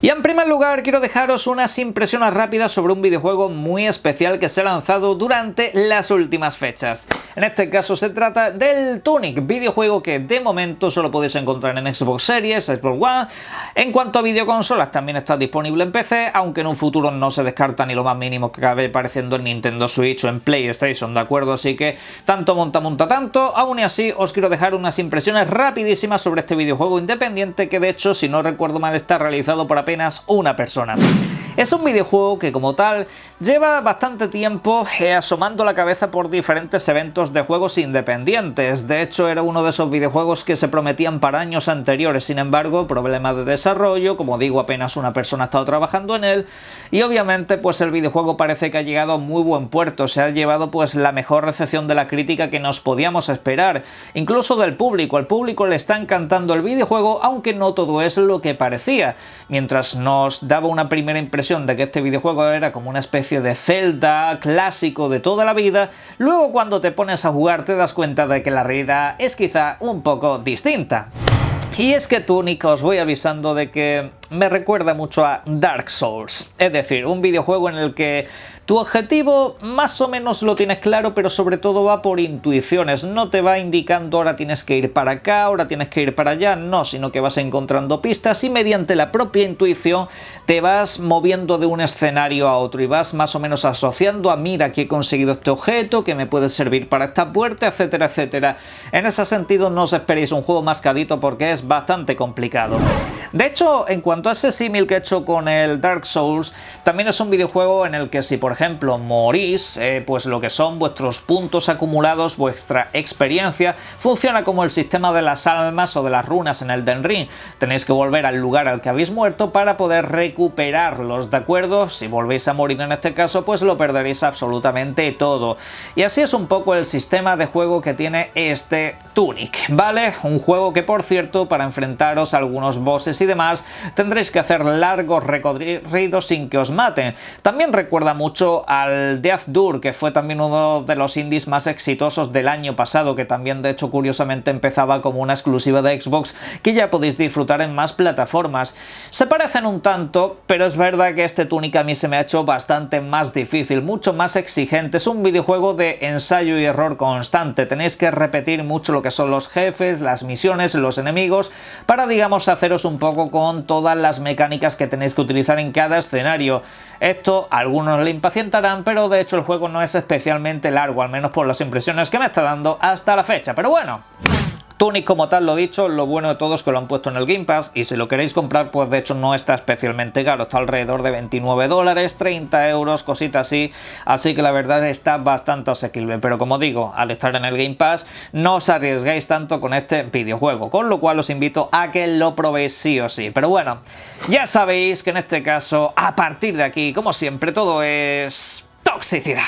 Y en primer lugar quiero dejaros unas impresiones rápidas sobre un videojuego muy especial que se ha lanzado durante las últimas fechas. En este caso se trata del Tunic, videojuego que de momento solo podéis encontrar en Xbox Series, Xbox One. En cuanto a videoconsolas también está disponible en PC, aunque en un futuro no se descarta ni lo más mínimo que acabe apareciendo en Nintendo Switch o en PlayStation, ¿de acuerdo? Así que tanto monta tanto. Aún y así os quiero dejar unas impresiones rapidísimas sobre este videojuego independiente que de hecho, si no recuerdo mal, está realizado por apenas una persona. Es un videojuego que como tal lleva bastante tiempo asomando la cabeza por diferentes eventos de juegos independientes. De hecho era uno de esos videojuegos que se prometían para años anteriores, sin embargo problemas de desarrollo, como digo apenas una persona ha estado trabajando en él y obviamente pues el videojuego parece que ha llegado a muy buen puerto, se ha llevado pues la mejor recepción de la crítica que nos podíamos esperar, incluso del público. Al público le está encantando el videojuego, aunque no todo es lo que parecía. Mientras nos daba una primera impresión de que este videojuego era como una especie de Zelda clásico de toda la vida, luego cuando te pones a jugar te das cuenta de que la realidad es quizá un poco distinta. Y es que Tunic, os voy avisando de que me recuerda mucho a Dark Souls, es decir, un videojuego en el que tu objetivo más o menos lo tienes claro, pero sobre todo va por intuiciones, no te va indicando ahora tienes que ir para acá, ahora tienes que ir para allá, no, sino que vas encontrando pistas y mediante la propia intuición te vas moviendo de un escenario a otro y vas más o menos asociando a mira que he conseguido este objeto, que me puede servir para esta puerta, etcétera, etcétera. En ese sentido no os esperéis un juego mascadito porque es bastante complicado. De hecho, en cuanto a ese símil que he hecho con el Dark Souls, también es un videojuego en el que si por ejemplo morís, pues lo que son vuestros puntos acumulados, vuestra experiencia, funciona como el sistema de las almas o de las runas en Elden Ring. Tenéis que volver al lugar al que habéis muerto para poder recuperarlos, ¿de acuerdo? Si volvéis a morir en este caso, pues lo perderéis absolutamente todo. Y así es un poco el sistema de juego que tiene este Tunic, ¿vale? Un juego que, por cierto, para enfrentaros a algunos bosses y demás, tendréis que hacer largos recorridos sin que os maten. También recuerda mucho al Death Door, que fue también uno de los indies más exitosos del año pasado, que también de hecho curiosamente empezaba como una exclusiva de Xbox que ya podéis disfrutar en más plataformas. Se parecen un tanto, pero es verdad que este Tunic a mí se me ha hecho bastante más difícil, mucho más exigente. Es un videojuego de ensayo y error constante, tenéis que repetir mucho lo que son los jefes, las misiones, los enemigos, para digamos haceros un poco con todas las mecánicas que tenéis que utilizar en cada escenario. Esto a algunos le impacientarán, pero de hecho el juego no es especialmente largo, al menos por las impresiones que me está dando hasta la fecha. Pero bueno, Tunic como tal, lo dicho, lo bueno de todo es que lo han puesto en el Game Pass y si lo queréis comprar pues de hecho no está especialmente caro, está alrededor de 29 dólares, 30 euros, cositas así que la verdad está bastante asequible, pero como digo, al estar en el Game Pass no os arriesgáis tanto con este videojuego, con lo cual os invito a que lo probéis sí o sí. Pero bueno, ya sabéis que en este caso, a partir de aquí, como siempre, todo es toxicidad.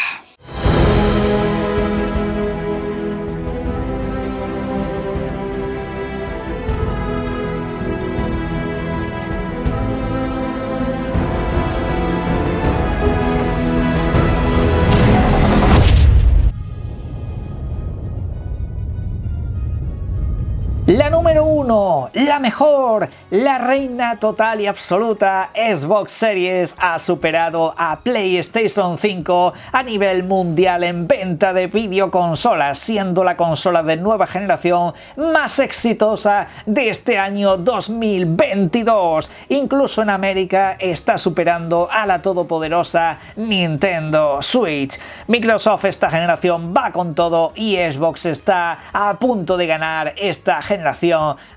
La número 1, la mejor, la reina total y absoluta, Xbox Series ha superado a PlayStation 5 a nivel mundial en venta de videoconsolas, siendo la consola de nueva generación más exitosa de este año 2022. Incluso en América está superando a la todopoderosa Nintendo Switch. Microsoft esta generación va con todo y Xbox está a punto de ganar esta generación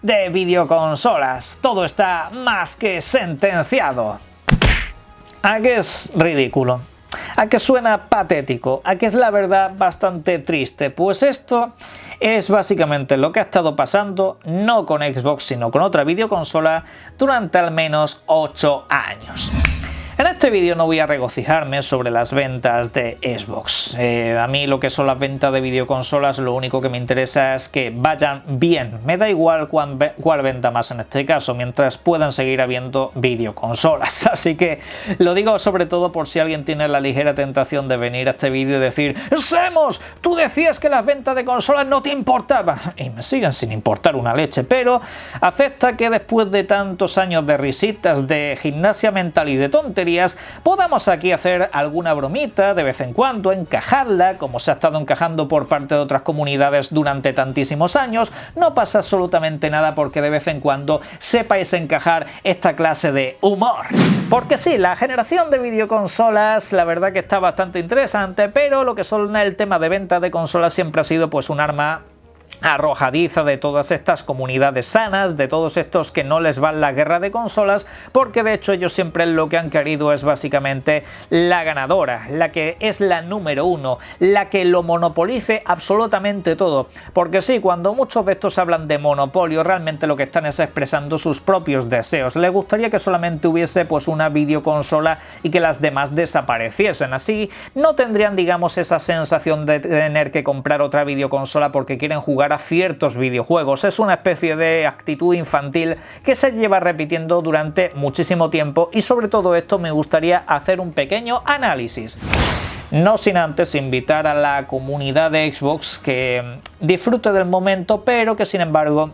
de videoconsolas. Todo está más que sentenciado. ¿A qué es ridículo? ¿A qué suena patético? ¿A qué es la verdad bastante triste? Pues esto es básicamente lo que ha estado pasando no con Xbox sino con otra videoconsola durante al menos 8 años. En este vídeo no voy a regocijarme sobre las ventas de Xbox. A mí lo que son las ventas de videoconsolas, lo único que me interesa es que vayan bien. Me da igual cuál venda más en este caso, mientras puedan seguir habiendo videoconsolas. Así que lo digo sobre todo por si alguien tiene la ligera tentación de venir a este vídeo y decir: ¡Semos! Tú decías que las ventas de consolas no te importaban. Y me siguen sin importar una leche, pero acepta que después de tantos años de risitas, de gimnasia mental y de tonterías, podamos aquí hacer alguna bromita de vez en cuando, encajarla, como se ha estado encajando por parte de otras comunidades durante tantísimos años. No pasa absolutamente nada porque de vez en cuando sepáis encajar esta clase de humor. Porque sí, la generación de videoconsolas, la verdad que está bastante interesante, pero lo que son el tema de venta de consolas siempre ha sido pues un arma arrojadiza de todas estas comunidades sanas, de todos estos que no les van la guerra de consolas, porque de hecho ellos siempre lo que han querido es básicamente la ganadora, la que es la número uno, la que lo monopolice absolutamente todo. Porque sí, cuando muchos de estos hablan de monopolio, realmente lo que están es expresando sus propios deseos. Les gustaría que solamente hubiese pues una videoconsola y que las demás desapareciesen. Así no tendrían, digamos, esa sensación de tener que comprar otra videoconsola porque quieren jugar a ciertos videojuegos. Es una especie de actitud infantil que se lleva repitiendo durante muchísimo tiempo, y sobre todo esto me gustaría hacer un pequeño análisis. No sin antes invitar a la comunidad de Xbox que disfrute del momento, pero que sin embargo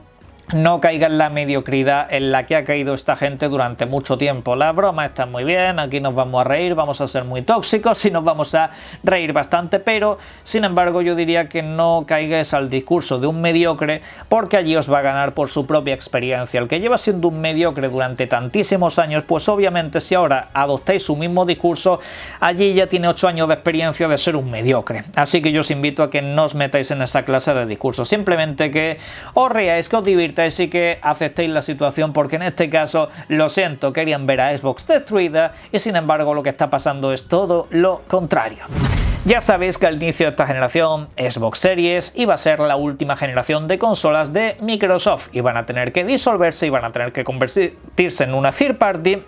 no caiga en la mediocridad en la que ha caído esta gente durante mucho tiempo. La broma está muy bien, aquí nos vamos a reír, vamos a ser muy tóxicos y nos vamos a reír bastante, pero sin embargo yo diría que no caigáis al discurso de un mediocre, porque allí os va a ganar por su propia experiencia. El que lleva siendo un mediocre durante tantísimos años, pues obviamente si ahora adoptáis su mismo discurso, allí ya tiene 8 años de experiencia de ser un mediocre. Así que yo os invito a que no os metáis en esa clase de discurso, simplemente que os reáis, que os divirtáis y que aceptéis la situación, porque en este caso, lo siento, querían ver a Xbox destruida y sin embargo lo que está pasando es todo lo contrario. Ya sabéis que al inicio de esta generación, Xbox Series iba a ser la última generación de consolas de Microsoft. Iban a tener que disolverse, iban a tener que convertirse en una third party,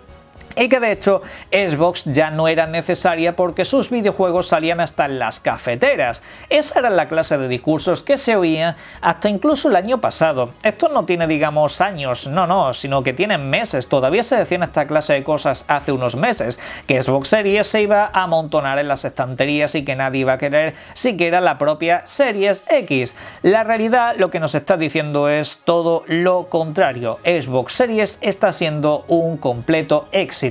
y que de hecho Xbox ya no era necesaria porque sus videojuegos salían hasta en las cafeteras. Esa era la clase de discursos que se oía hasta incluso el año pasado. Esto no tiene, digamos, años, no, sino que tienen meses. Todavía se decían esta clase de cosas hace unos meses, que Xbox Series se iba a amontonar en las estanterías y que nadie iba a querer siquiera la propia Series X. La realidad lo que nos está diciendo es todo lo contrario. Xbox Series está siendo un completo éxito.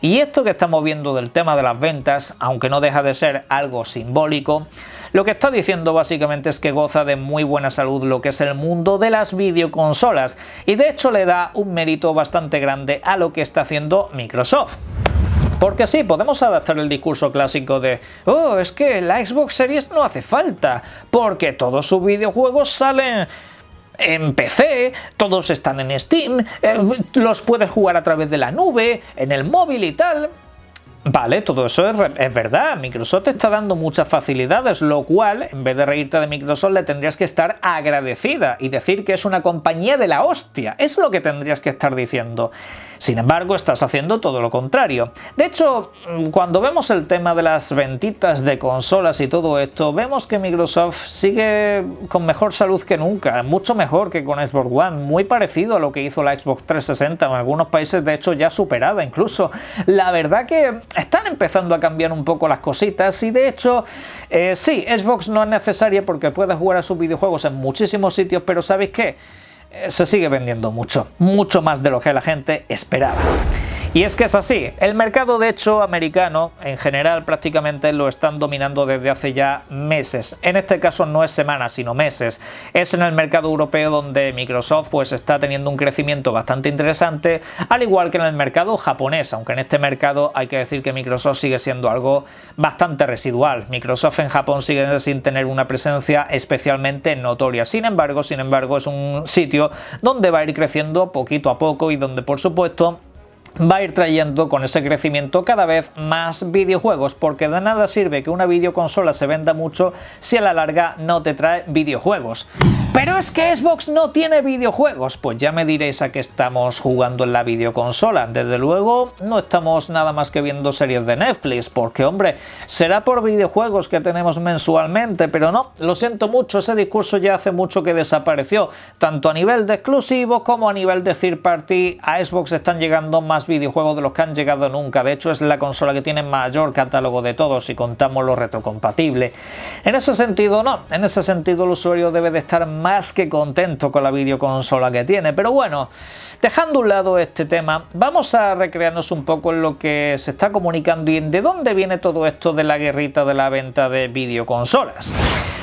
Y esto que estamos viendo del tema de las ventas, aunque no deja de ser algo simbólico, lo que está diciendo básicamente es que goza de muy buena salud lo que es el mundo de las videoconsolas, y de hecho le da un mérito bastante grande a lo que está haciendo Microsoft. Porque sí, podemos adaptar el discurso clásico de «Oh, es que la Xbox Series no hace falta, porque todos sus videojuegos salen en PC, todos están en Steam, los puedes jugar a través de la nube, en el móvil y tal». Vale, todo eso es verdad. Microsoft te está dando muchas facilidades, lo cual, en vez de reírte de Microsoft, le tendrías que estar agradecida y decir que es una compañía de la hostia. Es lo que tendrías que estar diciendo. Sin embargo, estás haciendo todo lo contrario. De hecho, cuando vemos el tema de las ventitas de consolas y todo esto, vemos que Microsoft sigue con mejor salud que nunca, mucho mejor que con Xbox One, muy parecido a lo que hizo la Xbox 360, en algunos países de hecho ya superada incluso. La verdad que están empezando a cambiar un poco las cositas y de hecho, sí, Xbox no es necesaria porque puedes jugar a sus videojuegos en muchísimos sitios, pero ¿sabéis qué? Se sigue vendiendo mucho más de lo que la gente esperaba. Y es que es así, el mercado de hecho americano en general prácticamente lo están dominando desde hace ya meses. En este caso no es semanas sino meses. Es en el mercado europeo donde Microsoft pues está teniendo un crecimiento bastante interesante, al igual que en el mercado japonés, aunque en este mercado hay que decir que Microsoft sigue siendo algo bastante residual. Microsoft en Japón sigue sin tener una presencia especialmente notoria. Sin embargo es un sitio donde va a ir creciendo poquito a poco y donde por supuesto va a ir trayendo con ese crecimiento cada vez más videojuegos, porque de nada sirve que una videoconsola se venda mucho si a la larga no te trae videojuegos. Pero es que Xbox no tiene videojuegos, pues ya me diréis a qué estamos jugando en la videoconsola. Desde luego no estamos nada más que viendo series de Netflix, porque hombre, será por videojuegos que tenemos mensualmente, pero no, lo siento mucho, ese discurso ya hace mucho que desapareció, tanto a nivel de exclusivos como a nivel de third party. A Xbox están llegando más videojuegos de los que han llegado nunca, de hecho es la consola que tiene mayor catálogo de todos si contamos lo retrocompatible. En ese sentido no, en ese sentido el usuario debe de estar más que contento con la videoconsola que tiene, pero bueno, dejando a un lado este tema, vamos a recrearnos un poco en lo que se está comunicando y de dónde viene todo esto de la guerrita de la venta de videoconsolas.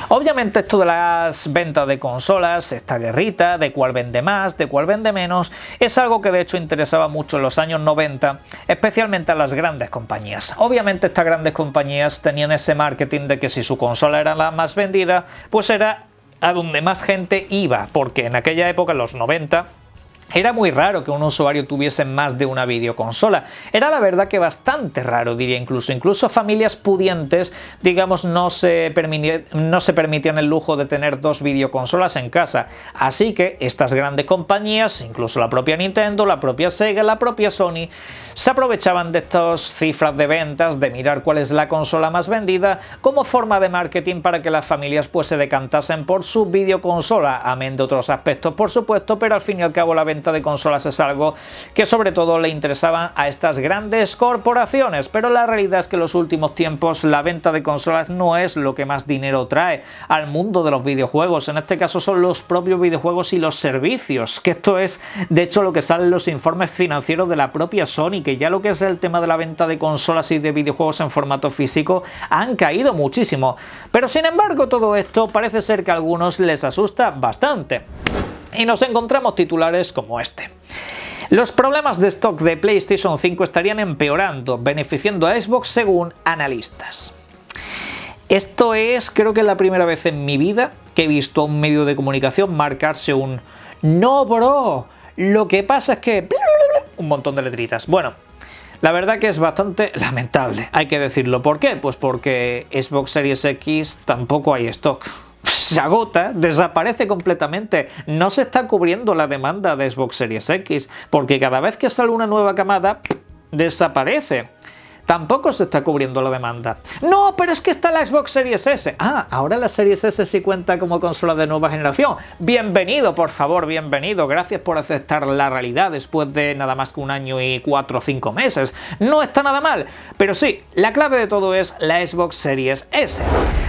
Obviamente esto de las ventas de consolas, esta guerrita de cuál vende más, de cuál vende menos, es algo que de hecho interesaba mucho en los años 90, especialmente a las grandes compañías. Obviamente estas grandes compañías tenían ese marketing de que si su consola era la más vendida, pues era a donde más gente iba, porque en aquella época, en los 90, era muy raro que un usuario tuviese más de una videoconsola. Era la verdad que bastante raro, diría incluso familias pudientes, digamos, no se permitían el lujo de tener dos videoconsolas en casa. Así que estas grandes compañías, incluso la propia Nintendo, la propia Sega, la propia Sony, se aprovechaban de estas cifras de ventas, de mirar cuál es la consola más vendida, como forma de marketing para que las familias pues se decantasen por su videoconsola, amén de otros aspectos por supuesto, pero al fin y al cabo la venta de consolas es algo que sobre todo le interesaba a estas grandes corporaciones, pero la realidad es que en los últimos tiempos la venta de consolas no es lo que más dinero trae al mundo de los videojuegos. En este caso son los propios videojuegos y los servicios, que esto es de hecho lo que sale en los informes financieros de la propia Sony, que ya lo que es el tema de la venta de consolas y de videojuegos en formato físico han caído muchísimo. Pero sin embargo todo esto parece ser que a algunos les asusta bastante. Y nos encontramos titulares como este. Los problemas de stock de PlayStation 5 estarían empeorando, beneficiando a Xbox según analistas. Esto es, creo que es la primera vez en mi vida que he visto a un medio de comunicación marcarse un "no, bro, lo que pasa es que..." un montón de letritas. Bueno, la verdad que es bastante lamentable, hay que decirlo. ¿Por qué? Pues porque Xbox Series X tampoco hay stock. Se agota, desaparece completamente, no se está cubriendo la demanda de Xbox Series X, porque cada vez que sale una nueva camada, desaparece. Tampoco se está cubriendo la demanda. No, pero es que está la Xbox Series S. Ah, ahora la Series S sí cuenta como consola de nueva generación. Bienvenido, por favor, bienvenido. Gracias por aceptar la realidad después de nada más que 1 año y 4 o 5 meses. No está nada mal. Pero sí, la clave de todo es la Xbox Series S.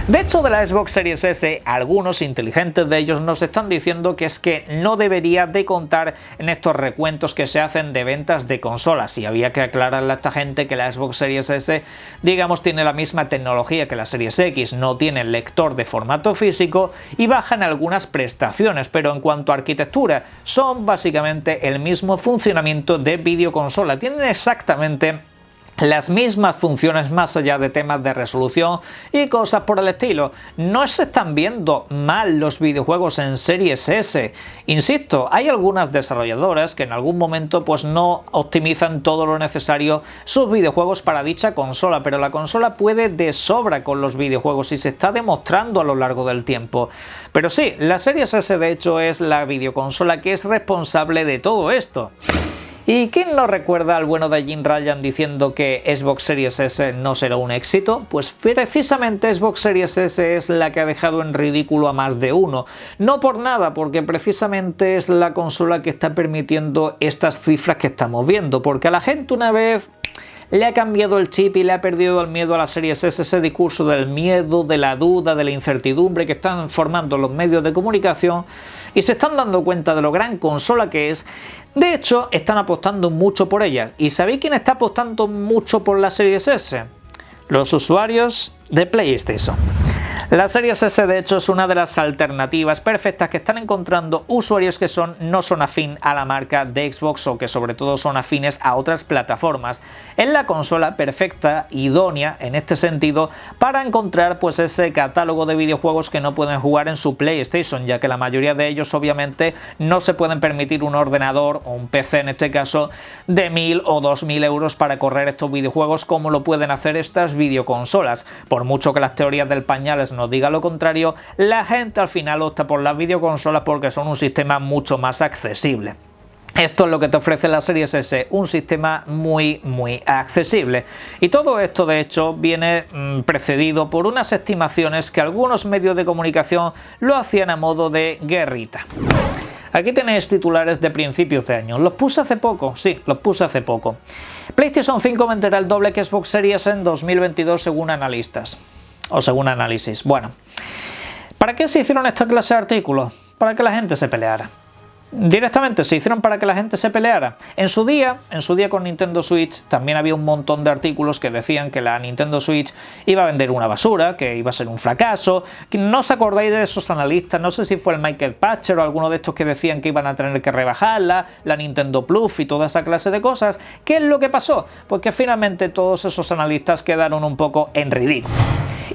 De hecho, de la Xbox Series S, algunos inteligentes de ellos nos están diciendo que es que no debería de contar en estos recuentos que se hacen de ventas de consolas. Y había que aclararle a esta gente que la Xbox Series S, digamos, tiene la misma tecnología que la Series X, no tiene el lector de formato físico y bajan algunas prestaciones, pero en cuanto a arquitectura, son básicamente el mismo funcionamiento de videoconsola. Tienen exactamente las mismas funciones más allá de temas de resolución y cosas por el estilo. No se están viendo mal los videojuegos en Series S. Insisto, hay algunas desarrolladoras que en algún momento pues no optimizan todo lo necesario sus videojuegos para dicha consola, pero la consola puede de sobra con los videojuegos y se está demostrando a lo largo del tiempo. Pero sí, la Series S de hecho es la videoconsola que es responsable de todo esto. ¿Y quién no recuerda al bueno de Jim Ryan diciendo que Xbox Series S no será un éxito? Pues precisamente Xbox Series S es la que ha dejado en ridículo a más de uno. No por nada, porque precisamente es la consola que está permitiendo estas cifras que estamos viendo, porque a la gente una vez le ha cambiado el chip y le ha perdido el miedo a la Series S, ese discurso del miedo, de la duda, de la incertidumbre que están formando los medios de comunicación y se están dando cuenta de lo gran consola que es. De hecho, están apostando mucho por ella. ¿Y sabéis quién está apostando mucho por la Series S? Los usuarios de PlayStation. La Series S de hecho es una de las alternativas perfectas que están encontrando usuarios que no son afín a la marca de Xbox o que sobre todo son afines a otras plataformas. Es la consola perfecta, idónea en este sentido para encontrar pues ese catálogo de videojuegos que no pueden jugar en su PlayStation, ya que la mayoría de ellos obviamente no se pueden permitir un ordenador o un PC en este caso de 1.000 o 2.000 euros para correr estos videojuegos como lo pueden hacer estas videoconsolas. Por mucho que las teorías del pañales nos diga lo contrario, la gente al final opta por las videoconsolas porque son un sistema mucho más accesible. Esto es lo que te ofrece la Series S, un sistema muy accesible. Y todo esto de hecho viene precedido por unas estimaciones que algunos medios de comunicación lo hacían a modo de guerrita. Aquí tenéis titulares de principios de año. Los puse hace poco, sí, los puse hace poco. PlayStation 5 venderá el doble que Xbox Series en 2022 según analistas. O según análisis. Bueno, ¿para qué se hicieron esta clase de artículos? Para que la gente se peleara. Directamente se hicieron para que la gente se peleara. En su día con Nintendo Switch también había un montón de artículos que decían que la Nintendo Switch iba a vender una basura, que iba a ser un fracaso. ¿No os acordáis de esos analistas? No sé si fue el Michael Patcher o alguno de estos que decían que iban a tener que rebajarla, la Nintendo Plus y toda esa clase de cosas. ¿Qué es lo que pasó? Pues que finalmente todos esos analistas quedaron un poco en ridículo.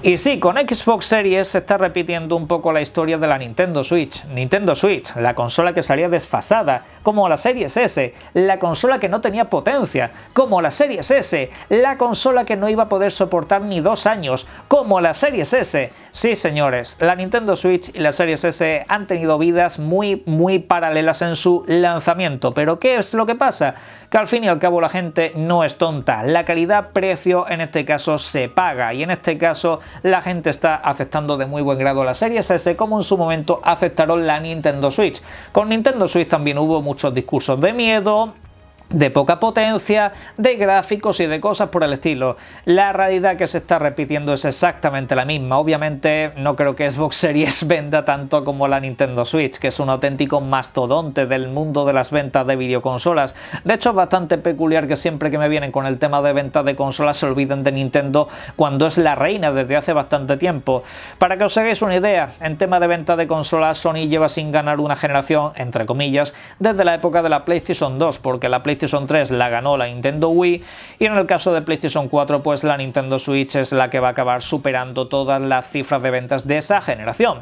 Y sí, con Xbox Series se está repitiendo un poco la historia de la Nintendo Switch. Nintendo Switch, la consola que salía desfasada, como la Series S, la consola que no tenía potencia, como la Series S, la consola que no iba a poder soportar ni 2 años, como la Series S. Sí, señores, la Nintendo Switch y la Series S han tenido vidas muy paralelas en su lanzamiento. Pero ¿qué es lo que pasa? Que al fin y al cabo la gente no es tonta. La calidad-precio en este caso se paga y en este caso la gente está aceptando de muy buen grado la Series S como en su momento aceptaron la Nintendo Switch. Con Nintendo Switch también hubo muchos discursos de miedo, de poca potencia, de gráficos y de cosas por el estilo. La realidad que se está repitiendo es exactamente la misma. Obviamente no creo que Xbox Series venda tanto como la Nintendo Switch, que es un auténtico mastodonte del mundo de las ventas de videoconsolas. De hecho es bastante peculiar que siempre que me vienen con el tema de ventas de consolas se olviden de Nintendo cuando es la reina desde hace bastante tiempo. Para que os hagáis una idea, en tema de venta de consolas Sony lleva sin ganar una generación, entre comillas, desde la época de la PlayStation 2, porque la PlayStation 3 la ganó la Nintendo Wii y en el caso de PlayStation 4 pues la Nintendo Switch es la que va a acabar superando todas las cifras de ventas de esa generación.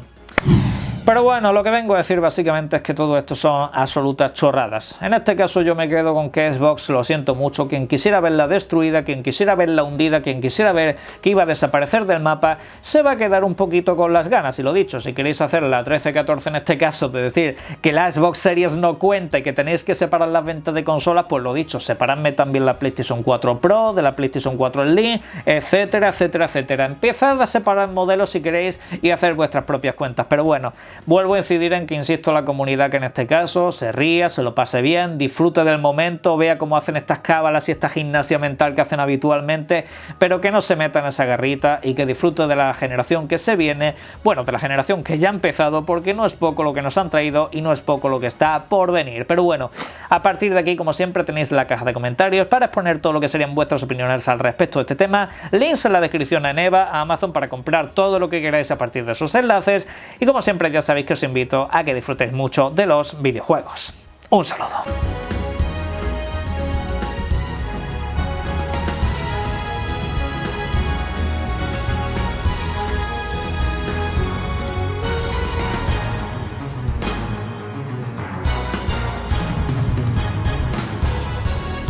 Pero bueno, lo que vengo a decir básicamente es que todo esto son absolutas chorradas. En este caso yo me quedo con que Xbox, lo siento mucho, quien quisiera verla destruida, quien quisiera verla hundida, quien quisiera ver que iba a desaparecer del mapa, se va a quedar un poquito con las ganas. Y lo dicho, si queréis hacer la 13-14 en este caso, de decir que la Xbox Series no cuenta y que tenéis que separar las ventas de consolas, pues lo dicho, separadme también la PlayStation 4 Pro, de la PlayStation 4 Slim, etcétera, etcétera, etcétera. Empezad a separar modelos si queréis y hacer vuestras propias cuentas. Pero bueno, vuelvo a incidir en que, insisto, la comunidad que en este caso se ría, se lo pase bien, disfrute del momento, vea cómo hacen estas cábalas y esta gimnasia mental que hacen habitualmente, pero que no se meta en esa garrita y que disfrute de la generación que se viene, bueno, de la generación que ya ha empezado, porque no es poco lo que nos han traído y no es poco lo que está por venir. Pero bueno, a partir de aquí, como siempre, tenéis la caja de comentarios para exponer todo lo que serían vuestras opiniones al respecto de este tema, links en la descripción en EVA, a Amazon para comprar todo lo que queráis a partir de esos enlaces y como siempre ya sabéis que os invito a que disfrutéis mucho de los videojuegos. Un saludo.